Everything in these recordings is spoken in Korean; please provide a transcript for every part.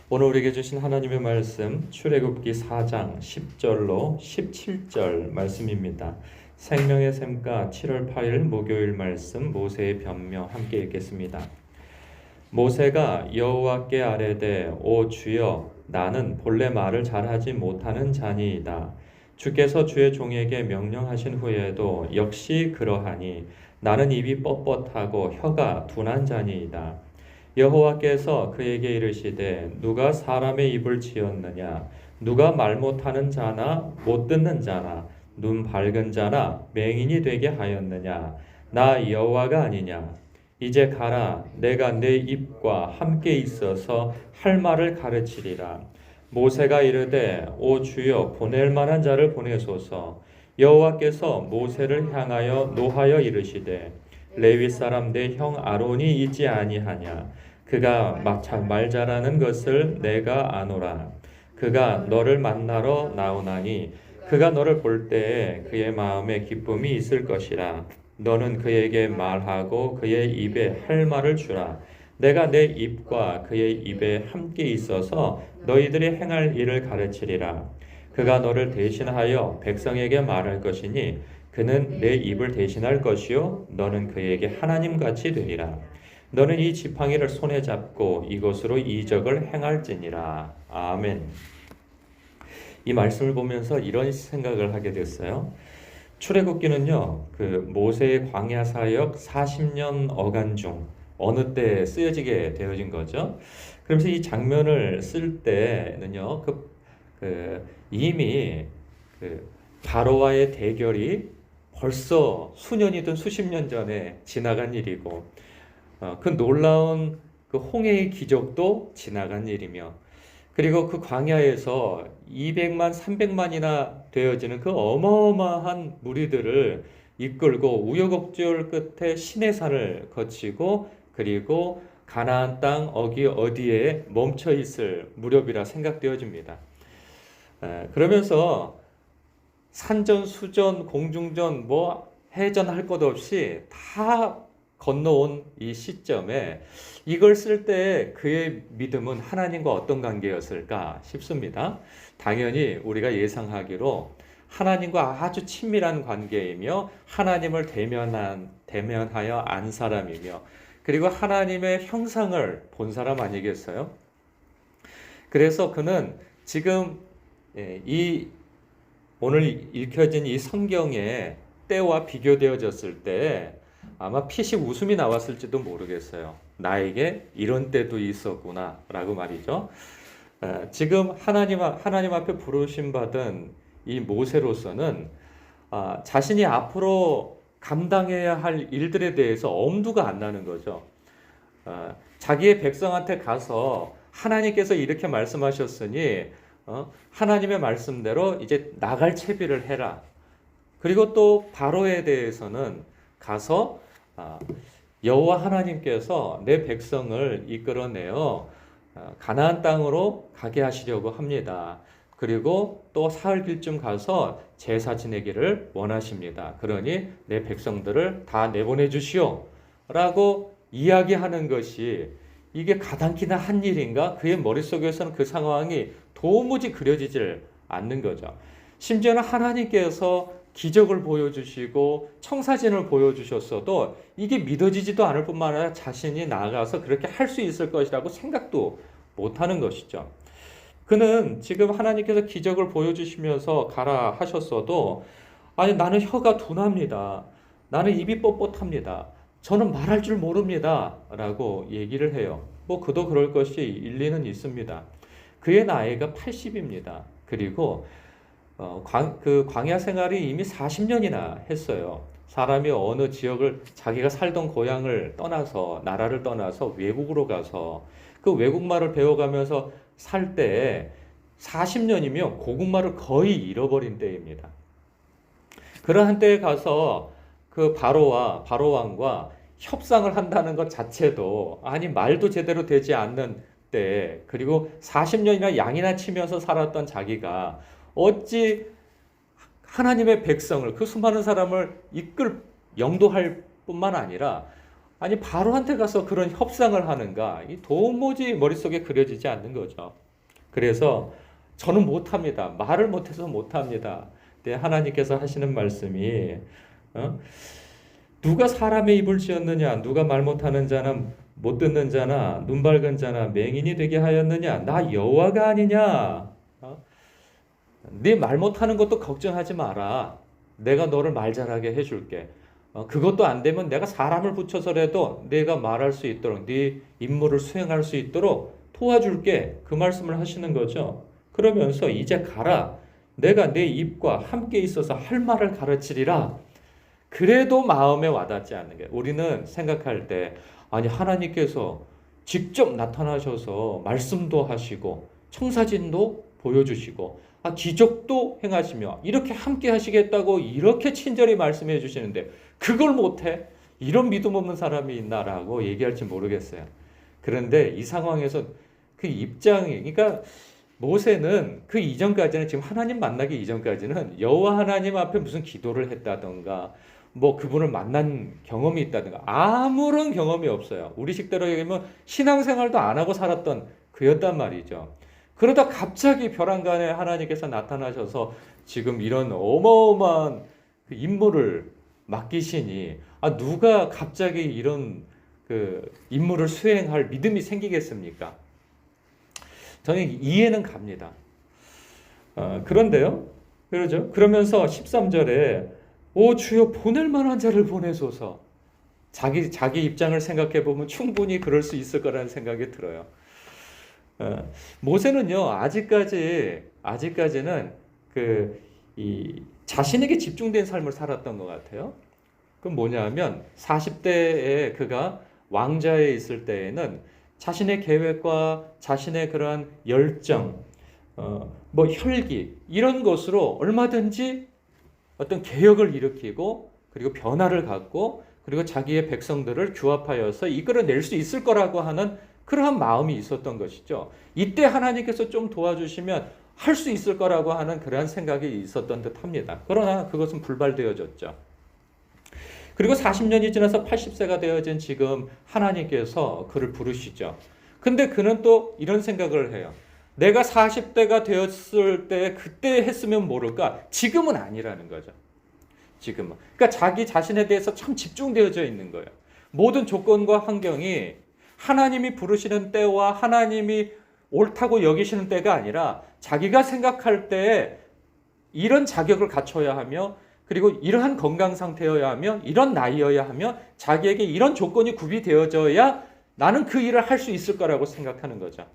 오늘 우리에게 주신 하나님의 말씀 출애굽기 4장 10절로 17절 말씀입니다. 생명의 샘가 7월 8일 목요일 말씀 모세의 변명 함께 읽겠습니다. 모세가 여호와께 아뢰되 오 주여 나는 본래 말을 잘하지 못하는 자니이다. 주께서 주의 종에게 명령하신 후에도 역시 그러하니 나는 입이 뻣뻣하고 혀가 둔한 자니이다. 여호와께서 그에게 이르시되 누가 사람의 입을 지었느냐 누가 말 못하는 자나 못 듣는 자나 눈 밝은 자나 맹인이 되게 하였느냐 나 여호와가 아니냐. 이제 가라 내가 내 입과 함께 있어서 할 말을 가르치리라. 모세가 이르되 오 주여 보낼 만한 자를 보내소서. 여호와께서 모세를 향하여 노하여 이르시되 레위 사람 내 형 아론이 있지 아니하냐. 그가 말 잘하는 것을 내가 아노라. 그가 너를 만나러 나오나니 그가 너를 볼 때에 그의 마음에 기쁨이 있을 것이라. 너는 그에게 말하고 그의 입에 할 말을 주라. 내가 내 입과 그의 입에 함께 있어서 너희들이 행할 일을 가르치리라. 그가 너를 대신하여 백성에게 말할 것이니 그는 내 입을 대신할 것이요 너는 그에게 하나님같이 되리라. 너는 이 지팡이를 손에 잡고 이것으로 이적을 행할지니라. 아멘. 이 말씀을 보면서 이런 생각을 하게 됐어요. 출애굽기는요, 그 모세의 광야 사역 40년 어간 중 어느 때 쓰여지게 되어진 거죠. 그러면서 이 장면을 쓸 때는요, 이미 바로와의 대결이 벌써 수년이든 수십 년 전에 지나간 일이고, 그 놀라운 그 홍해의 기적도 지나간 일이며, 그리고 그 광야에서 200만, 300만이나 되어지는 그 어마어마한 무리들을 이끌고 우여곡절 끝에 시내산을 거치고 그리고 가나안 땅 어디에 멈춰 있을 무렵이라 생각되어집니다. 그러면서 산전, 수전, 공중전, 해전 할 것 없이 다 건너온 이 시점에 이걸 쓸 때 그의 믿음은 하나님과 어떤 관계였을까 싶습니다. 당연히 우리가 예상하기로 하나님과 아주 친밀한 관계이며 하나님을 대면하여 안 사람이며 그리고 하나님의 형상을 본 사람 아니겠어요? 그래서 그는 지금 오늘 읽혀진 이 성경의 때와 비교되어졌을 때 아마 피식 웃음이 나왔을지도 모르겠어요. 나에게 이런 때도 있었구나 라고 말이죠. 지금 하나님 앞에 부르심 받은 이 모세로서는 자신이 앞으로 감당해야 할 일들에 대해서 엄두가 안 나는 거죠. 자기의 백성한테 가서 하나님께서 이렇게 말씀하셨으니 하나님의 말씀대로 이제 나갈 채비를 해라. 그리고 또 바로에 대해서는 가서 여호와 하나님께서 내 백성을 이끌어내어 가나안 땅으로 가게 하시려고 합니다. 그리고 또 사흘 길쯤 가서 제사 지내기를 원하십니다. 그러니 내 백성들을 다 내보내 주시오 라고 이야기하는 것이 이게 가당키나 한 일인가? 그의 머릿속에서는 그 상황이 도무지 그려지질 않는 거죠. 심지어는 하나님께서 기적을 보여주시고 청사진을 보여주셨어도 이게 믿어지지도 않을 뿐만 아니라 자신이 나아가서 그렇게 할 수 있을 것이라고 생각도 못하는 것이죠. 그는 지금 하나님께서 기적을 보여주시면서 가라 하셨어도 아니 나는 혀가 둔합니다. 나는 입이 뻣뻣합니다. 저는 말할 줄 모릅니다. 라고 얘기를 해요. 그도 그럴 것이 일리는 있습니다. 그의 나이가 80입니다. 그리고 그 광야 생활이 이미 40년이나 했어요. 사람이 어느 지역을 자기가 살던 고향을 떠나서 나라를 떠나서 외국으로 가서 그 외국말을 배워가면서 살 때 40년이면 고국말을 거의 잃어버린 때입니다. 그러한 때에 가서 그 바로 왕과 협상을 한다는 것 자체도 아니 말도 제대로 되지 않는 때 그리고 40년이나 양이나 치면서 살았던 자기가 어찌 하나님의 백성을 그 수많은 사람을 영도할 뿐만 아니라 아니 바로한테 가서 그런 협상을 하는가? 이 도무지 머릿속에 그려지지 않는 거죠. 그래서 저는 못합니다. 말을 못해서 못합니다. 근데 하나님께서 하시는 말씀이 어? 누가 사람의 입을 지었느냐? 누가 말 못하는 자나 못 듣는 자나 눈 밝은 자나 맹인이 되게 하였느냐? 나 여호와가 아니냐? 네 말 못하는 것도 걱정하지 마라. 내가 너를 말 잘하게 해줄게. 그것도 안 되면 내가 사람을 붙여서라도 내가 말할 수 있도록 네 임무를 수행할 수 있도록 도와줄게. 그 말씀을 하시는 거죠. 그러면서 이제 가라. 내가 내 입과 함께 있어서 할 말을 가르치리라. 그래도 마음에 와닿지 않는 게 우리는 생각할 때 아니 하나님께서 직접 나타나셔서 말씀도 하시고 청사진도 보여주시고 기적도 행하시며 이렇게 함께 하시겠다고 이렇게 친절히 말씀해 주시는데 그걸 못해? 이런 믿음 없는 사람이 있나라고 얘기할지 모르겠어요. 그런데 이 상황에서 그 입장이 그러니까 모세는 그 이전까지는 지금 하나님 만나기 이전까지는 여호와 하나님 앞에 무슨 기도를 했다던가 뭐 그분을 만난 경험이 있다든가 아무런 경험이 없어요. 우리 식대로 얘기하면 신앙생활도 안 하고 살았던 그였단 말이죠. 그러다 갑자기 벼랑간에 하나님께서 나타나셔서 지금 이런 어마어마한 그 임무를 맡기시니 누가 갑자기 이런 그 임무를 수행할 믿음이 생기겠습니까? 저는 이해는 갑니다. 그런데요. 그러죠. 그러면서 13절에 오 주여 보낼 만한 자를 보내소서. 자기 입장을 생각해 보면 충분히 그럴 수 있을 거라는 생각이 들어요. 모세는요 아직까지는 이 자신에게 집중된 삶을 살았던 것 같아요. 그건 뭐냐면 40대에 그가 왕좌에 있을 때에는 자신의 계획과 자신의 그러한 열정, 뭐 혈기 이런 것으로 얼마든지 어떤 개혁을 일으키고 그리고 변화를 갖고 그리고 자기의 백성들을 규합하여서 이끌어낼 수 있을 거라고 하는 그러한 마음이 있었던 것이죠. 이때 하나님께서 좀 도와주시면 할 수 있을 거라고 하는 그러한 생각이 있었던 듯 합니다. 그러나 그것은 불발되어졌죠. 그리고 40년이 지나서 80세가 되어진 지금 하나님께서 그를 부르시죠. 근데 그는 또 이런 생각을 해요. 내가 40대가 되었을 때 그때 했으면 모를까? 지금은 아니라는 거죠. 지금은. 그러니까 자기 자신에 대해서 참 집중되어져 있는 거예요. 모든 조건과 환경이 하나님이 부르시는 때와 하나님이 옳다고 여기시는 때가 아니라 자기가 생각할 때에 이런 자격을 갖춰야 하며 그리고 이러한 건강 상태여야 하며 이런 나이여야 하며 자기에게 이런 조건이 구비되어져야 나는 그 일을 할 수 있을 거라고 생각하는 거죠.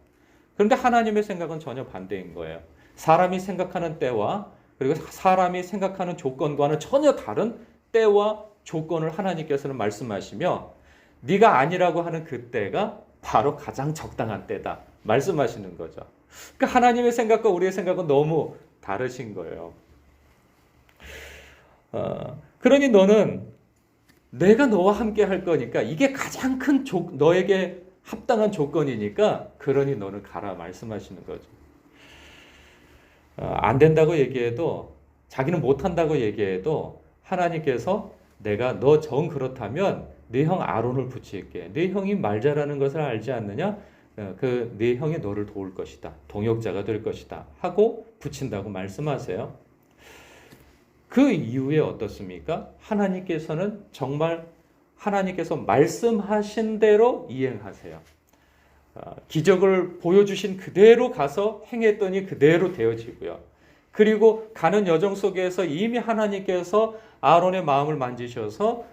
그런데 하나님의 생각은 전혀 반대인 거예요. 사람이 생각하는 때와 그리고 사람이 생각하는 조건과는 전혀 다른 때와 조건을 하나님께서는 말씀하시며 네가 아니라고 하는 그 때가 바로 가장 적당한 때다 말씀하시는 거죠. 그러니까 하나님의 생각과 우리의 생각은 너무 다르신 거예요. 그러니 너는 내가 너와 함께 할 거니까 이게 가장 큰 너에게 합당한 조건이니까 그러니 너는 가라 말씀하시는 거죠. 안 된다고 얘기해도 자기는 못한다고 얘기해도 하나님께서 내가 너 정 그렇다면 네 형 아론을 붙일게. 네 형이 말 잘하는 것을 알지 않느냐? 그 네 형이 너를 도울 것이다. 동역자가 될 것이다. 하고 붙인다고 말씀하세요. 그 이후에 어떻습니까? 하나님께서는 정말 하나님께서 말씀하신 대로 이행하세요. 기적을 보여주신 그대로 가서 행했더니 그대로 되어지고요. 그리고 가는 여정 속에서 이미 하나님께서 아론의 마음을 만지셔서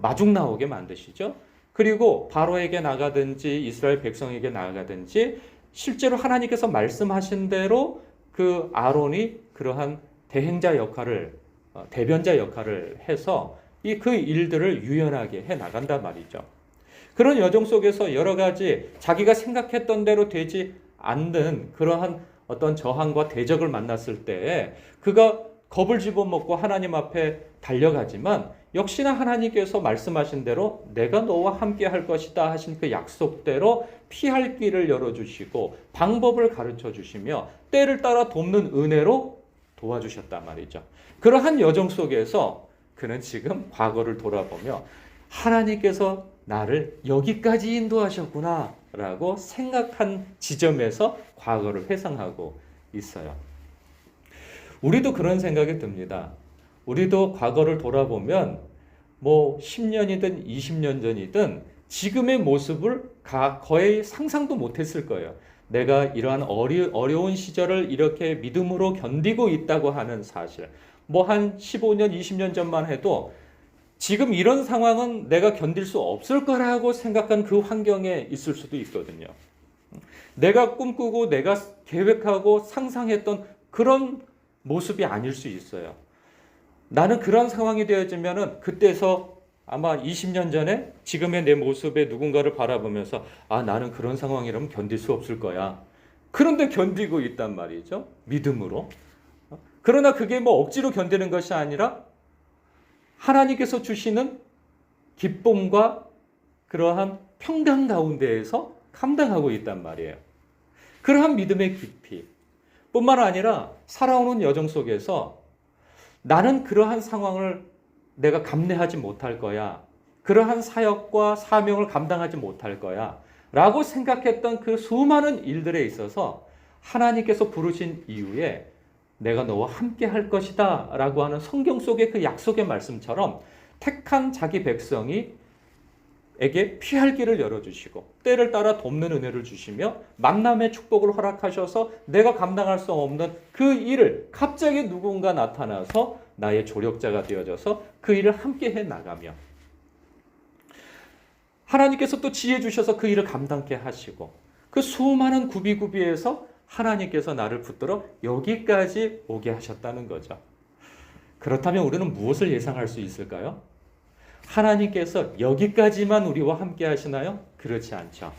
마중 나오게 만드시죠. 그리고 바로에게 나가든지 이스라엘 백성에게 나가든지 실제로 하나님께서 말씀하신 대로 그 아론이 그러한 대행자 역할을 대변자 역할을 해서 그 일들을 유연하게 해 나간단 말이죠. 그런 여정 속에서 여러 가지 자기가 생각했던 대로 되지 않는 그러한 어떤 저항과 대적을 만났을 때 그가 겁을 집어먹고 하나님 앞에 달려가지만 역시나 하나님께서 말씀하신 대로 내가 너와 함께 할 것이다 하신 그 약속대로 피할 길을 열어주시고 방법을 가르쳐 주시며 때를 따라 돕는 은혜로 도와주셨단 말이죠. 그러한 여정 속에서 그는 지금 과거를 돌아보며 하나님께서 나를 여기까지 인도하셨구나 라고 생각한 지점에서 과거를 회상하고 있어요. 우리도 그런 생각이 듭니다. 우리도 과거를 돌아보면 뭐 10년이든 20년 전이든 지금의 모습을 거의 상상도 못했을 거예요. 내가 이러한 어려운 시절을 이렇게 믿음으로 견디고 있다고 하는 사실. 뭐 한 15년, 20년 전만 해도 지금 이런 상황은 내가 견딜 수 없을 거라고 생각한 그 환경에 있을 수도 있거든요. 내가 꿈꾸고 내가 계획하고 상상했던 그런 모습이 아닐 수 있어요. 나는 그런 상황이 되어지면은 그때서 아마 20년 전에 지금의 내 모습에 누군가를 바라보면서 아, 나는 그런 상황이라면 견딜 수 없을 거야. 그런데 견디고 있단 말이죠. 믿음으로. 그러나 그게 뭐 억지로 견디는 것이 아니라 하나님께서 주시는 기쁨과 그러한 평강 가운데에서 감당하고 있단 말이에요. 그러한 믿음의 깊이 뿐만 아니라 살아오는 여정 속에서 나는 그러한 상황을 내가 감내하지 못할 거야. 그러한 사역과 사명을 감당하지 못할 거야. 라고 생각했던 그 수많은 일들에 있어서 하나님께서 부르신 이후에 내가 너와 함께 할 것이다 라고 하는 성경 속의 그 약속의 말씀처럼 택한 자기 백성이 에게 피할 길을 열어주시고 때를 따라 돕는 은혜를 주시며 만남의 축복을 허락하셔서 내가 감당할 수 없는 그 일을 갑자기 누군가 나타나서 나의 조력자가 되어져서 그 일을 함께 해나가며 하나님께서 또 지혜 주셔서 그 일을 감당케 하시고 그 수많은 구비구비에서 하나님께서 나를 붙들어 여기까지 오게 하셨다는 거죠. 그렇다면 우리는 무엇을 예상할 수 있을까요? 하나님께서 여기까지만 우리와 함께 하시나요? 그렇지 않죠.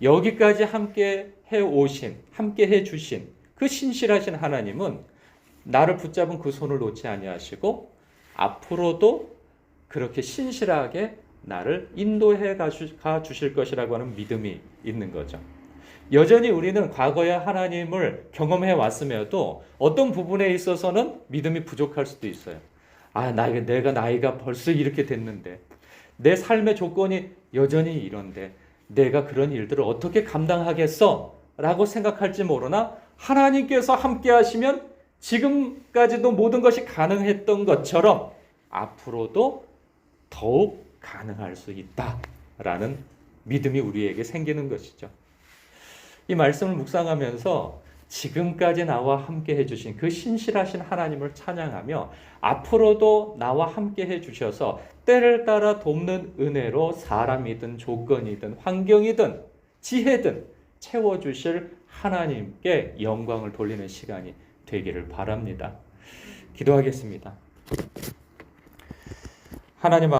여기까지 함께 해 오신, 함께 해 주신 그 신실하신 하나님은 나를 붙잡은 그 손을 놓지 아니하시고 앞으로도 그렇게 신실하게 나를 인도해 가 주실 것이라고 하는 믿음이 있는 거죠. 여전히 우리는 과거에 하나님을 경험해 왔음에도 어떤 부분에 있어서는 믿음이 부족할 수도 있어요. 아, 내가 나이가 벌써 이렇게 됐는데, 내 삶의 조건이 여전히 이런데, 내가 그런 일들을 어떻게 감당하겠어? 라고 생각할지 모르나, 하나님께서 함께 하시면 지금까지도 모든 것이 가능했던 것처럼 앞으로도 더욱 가능할 수 있다라는 믿음이 우리에게 생기는 것이죠. 이 말씀을 묵상하면서 지금까지 나와 함께 해주신 그 신실하신 하나님을 찬양하며 앞으로도 나와 함께 해주셔서 때를 따라 돕는 은혜로 사람이든 조건이든 환경이든 지혜든 채워주실 하나님께 영광을 돌리는 시간이 되기를 바랍니다. 기도하겠습니다. 하나님